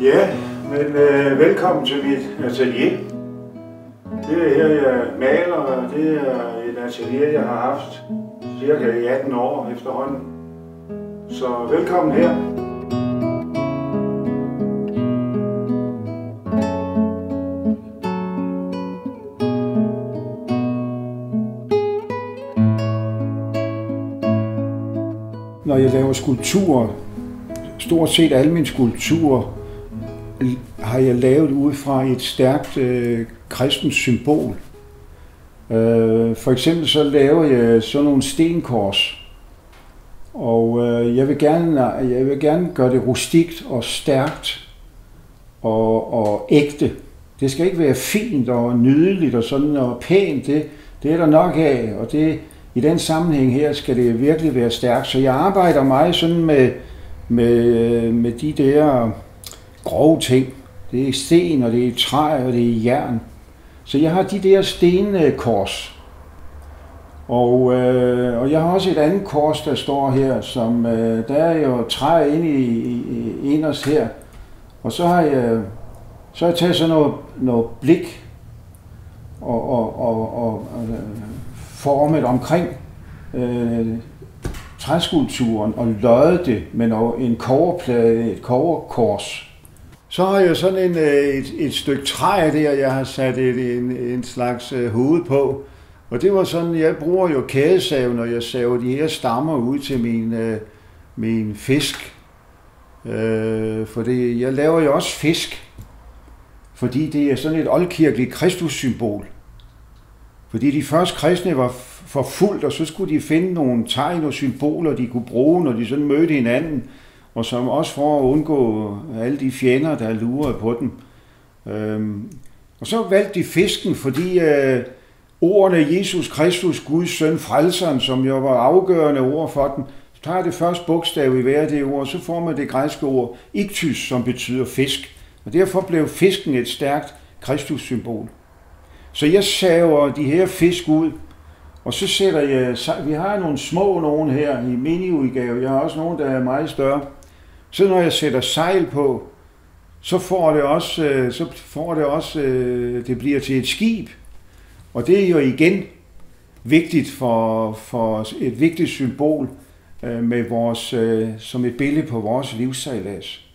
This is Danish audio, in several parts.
Ja, men velkommen til mit atelier. Det er her, jeg maler, og det er et atelier, jeg har haft cirka i 18 år efterhånden. Så velkommen her. Når jeg laver skulpturer, stort set alle mine skulpturer, har jeg lavet ud fra et stærkt kristent symbol. For eksempel så laver jeg sådan nogle stenkors, og jeg vil gerne gøre det rustikt og stærkt og ægte. Det skal ikke være fint og nydeligt og sådan og pænt, det er der nok af, og i den sammenhæng her skal det virkelig være stærkt. Så jeg arbejder meget sådan med de der grove ting. Det er sten, og det er træ, og det er jern. Så jeg har de der stenkors. Og jeg har også et andet kors, der står her, som der er jo træ inde i inderst her. Og så har jeg taget sådan noget blik og formet omkring træskulpturen og løjet det med en kobberplade, et kobberkors. Så har jeg sådan et stykke træ der, jeg har sat en slags hoved på. Og det var sådan, jeg bruger jo kædesav, når jeg saver de her stammer ud til min fisk. For jeg laver jo også fisk, fordi det er sådan et oldkirkeligt kristussymbol. Fordi de første kristne var forfulgt, og så skulle de finde nogle tegn og symboler, de kunne bruge, når de sådan mødte hinanden, og som også for at undgå alle de fjender, der lurede på dem. Og så valgte de fisken, fordi ordene Jesus Kristus, Guds søn, frelseren, som jo var afgørende ord for den, så tager det første bogstav i hver det ord, så får man det græske ord iktys, som betyder fisk. Og derfor blev fisken et stærkt Kristus-symbol. Så jeg saver de her fisk ud, og så sætter jeg, vi har nogle små nogen her i mini-udgave, jeg har også nogle, der er meget større. Så når jeg sætter sejl på, så det bliver til et skib. Og det er jo igen vigtigt for et vigtigt symbol som et billede på vores livssejlads.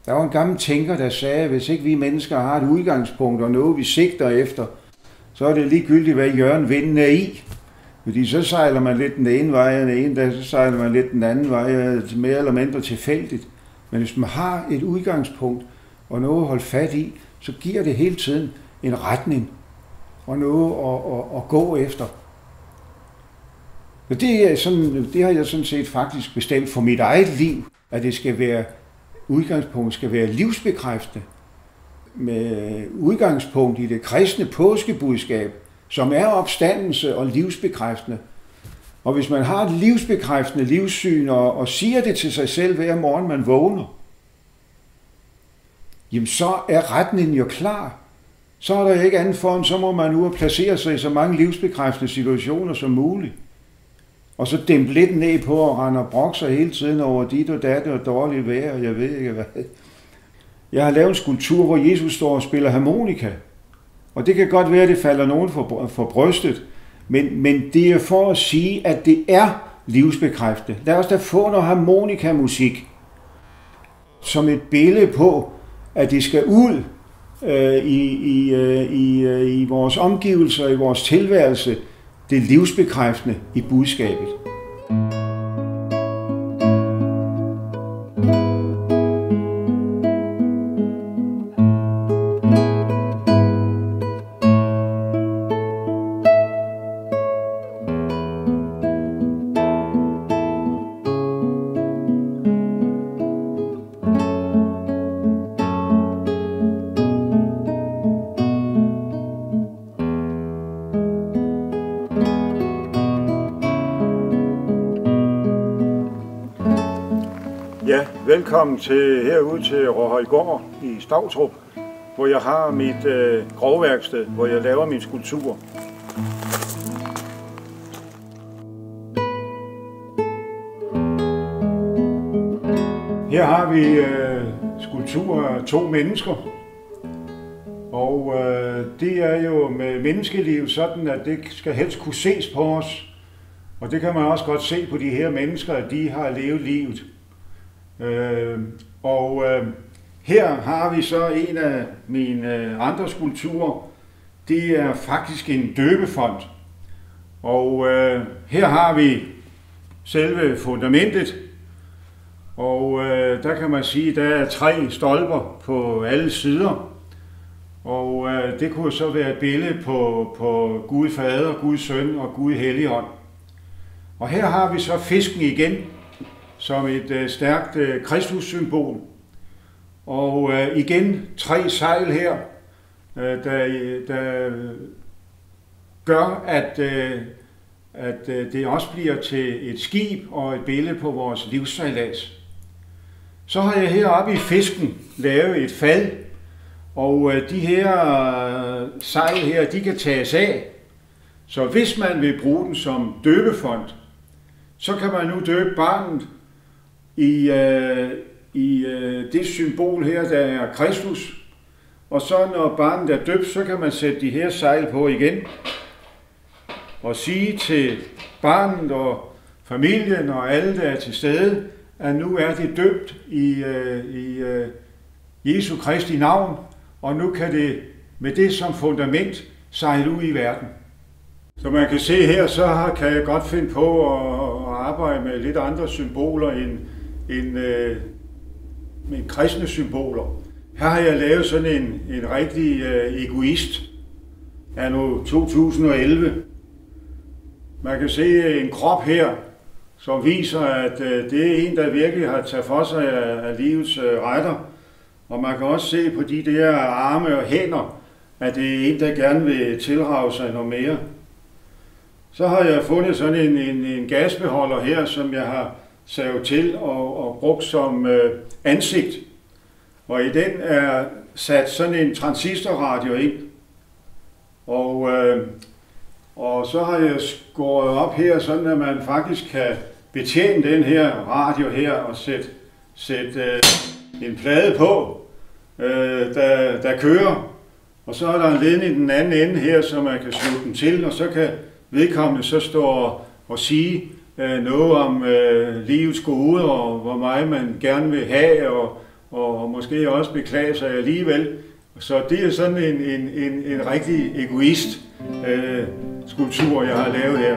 Der var en gammel tænker, der sagde, at hvis ikke vi mennesker har et udgangspunkt og noget, vi sigter efter, så er det ligegyldigt, hvad hjørnet vinden er i. Fordi så sejler man lidt den ene vej, og den ene dag, så sejler man lidt den anden vej, mere eller mindre tilfældigt. Men hvis man har et udgangspunkt og noget at holde fat i, så giver det hele tiden en retning og noget at gå efter. Og det har jeg sådan set faktisk bestemt for mit eget liv, at det skal være udgangspunkt skal være livsbekræftende, med udgangspunkt i det kristne påskebudskab, som er opstandelse og livsbekræftende. Og hvis man har et livsbekræftende livssyn og siger det til sig selv hver morgen, man vågner, jamen så er retningen jo klar. Så er der ikke andet for, end så må man ud og placere sig i så mange livsbekræftende situationer som muligt. Og så dæmpe lidt ned på og rende og brokke sig hele tiden over dit og dat og dårligt vejr, og jeg ved ikke hvad. Jeg har lavet en skulptur, hvor Jesus står og spiller harmonika. Og det kan godt være, at det falder nogen for brystet, men det er for at sige, at det er livsbekræftende. Lad os da få noget harmonikamusik som et billede på, at det skal ud i vores omgivelser, i vores tilværelse, det livsbekræftende i budskabet. Ja, velkommen herude til Råhøjgård i Staustrup, hvor jeg har mit grovværksted, hvor jeg laver mine skulpturer. Her har vi skulptur af 2 mennesker. Og det er jo med menneskeliv sådan, at det skal helst kunne ses på os. Og det kan man også godt se på de her mennesker, at de har levet livet. Her har vi så en af mine andre skulpturer. Det er faktisk en døbefont. Og her har vi selve fundamentet. Og der kan man sige, at der er 3 stolper på alle sider. Og det kunne så være et billede på Gud Fader, Gud Søn og Gud Helligånd. Og her har vi så fisken igen som et stærkt Kristus-symbol. Og igen 3 sejl her, der gør, at det også bliver til et skib og et billede på vores livssejlads. Så har jeg heroppe i fisken lavet et fad, og de her sejl her, de kan tages af. Så hvis man vil bruge den som døbefont, så kan man nu døbe barnet i det symbol her, der er Kristus. Og så når barnet er døbt, så kan man sætte de her sejl på igen og sige til barnet og familien og alle, der er til stede, at nu er det døbt i Jesu Kristi navn, og nu kan det med det som fundament sejle ud i verden. Som man kan se her, så kan jeg godt finde på at arbejde med lidt andre symboler end kristne symboler. Her har jeg lavet sådan en rigtig egoist af 2011. Man kan se en krop her, som viser, at det er en, der virkelig har taget for sig af livets retter. Og man kan også se på de der arme og hænder, at det er en, der gerne vil tilrage sig noget mere. Så har jeg fundet sådan en gasbeholder her, som jeg har savet til og brugt som ansigt. Og i den er sat sådan en transistorradio ind. Og så har jeg skåret op her, sådan at man faktisk kan betjene den her radio her og sætte en plade på, der kører. Og så er der en ledning i den anden ende her, så man kan slutte den til, og så kan vedkommende så stå og sige noget om livets gode, og hvor meget man gerne vil have, og måske også beklage sig alligevel. Så det er sådan en rigtig egoist skulptur, jeg har lavet her.